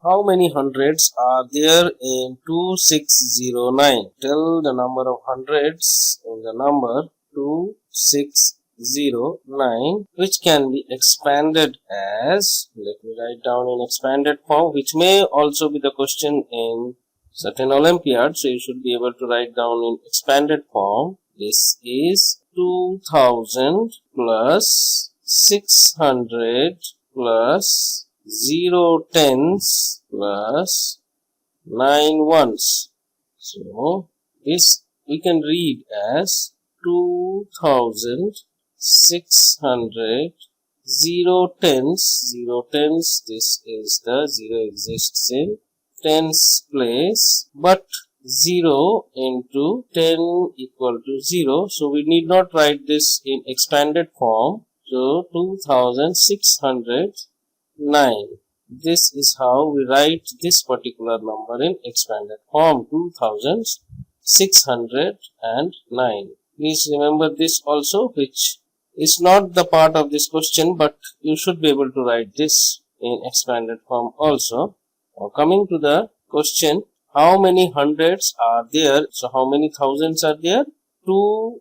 how many hundreds are there in 2609? Tell the number of hundreds in the number 2609, which can be expanded as, let me write down in expanded form, which may also be the question in certain Olympiads, so you should be able to write down in expanded form. This is 2000 plus 600 plus 0 tens plus 9 ones. So this we can read as 2600 0 tens, this is the 0 exists in tens place, but 0 into 10 equal to 0, so we need not write this in expanded form. So 2609, this is how we write this particular number in expanded form, 2609. Please remember this also, which is not the part of this question, but you should be able to write this in expanded form also. Now coming to the question, how many hundreds are there? So how many thousands are there? Two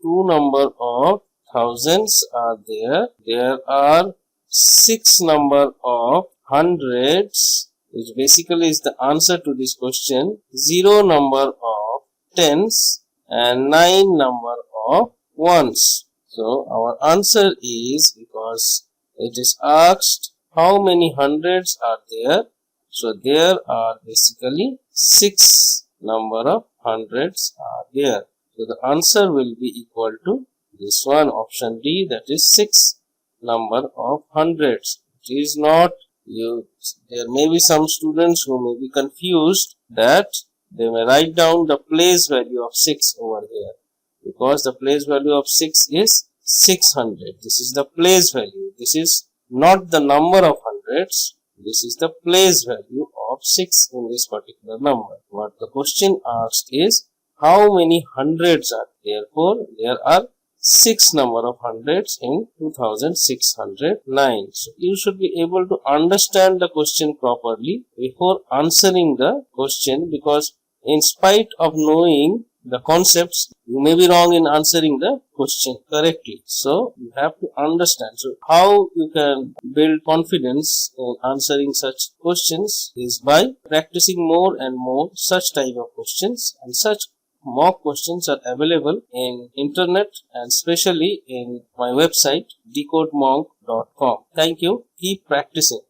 number of thousands are there. There are 6 number of hundreds, which basically is the answer to this question. 0 number of tens and 9 number of ones. So our answer is, because it is asked how many hundreds are there, so there are basically 6 number of hundreds are there. So the answer will be equal to this one, option D, that is 6 number of hundreds. It is not, there may be some students who may be confused that they may write down the place value of 6 over here, because the place value of 6 is 600. This is the place value. This is not the number of hundreds. This is the place value of 6 in this particular number. What the question asked is, how many hundreds are there? Therefore, there are 6 number of hundreds in 2609. So, you should be able to understand the question properly before answering the question, because in spite of knowing the concepts, you may be wrong in answering the question correctly. So, you have to understand. So, how you can build confidence in answering such questions is by practicing more and more such type of questions, and such mock questions are available in internet and especially in my website decodmonk.com. Thank you. Keep practicing.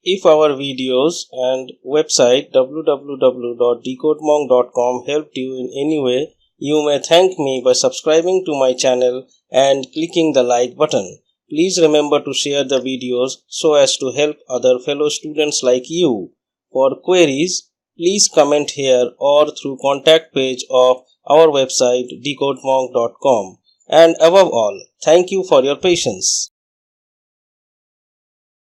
If our videos and website www.decodmonk.com helped you in any way, you may thank me by subscribing to my channel and clicking the like button. Please remember to share the videos so as to help other fellow students like you. For queries, please comment here or through contact page of our website decodmonk.com. And above all, thank you for your patience.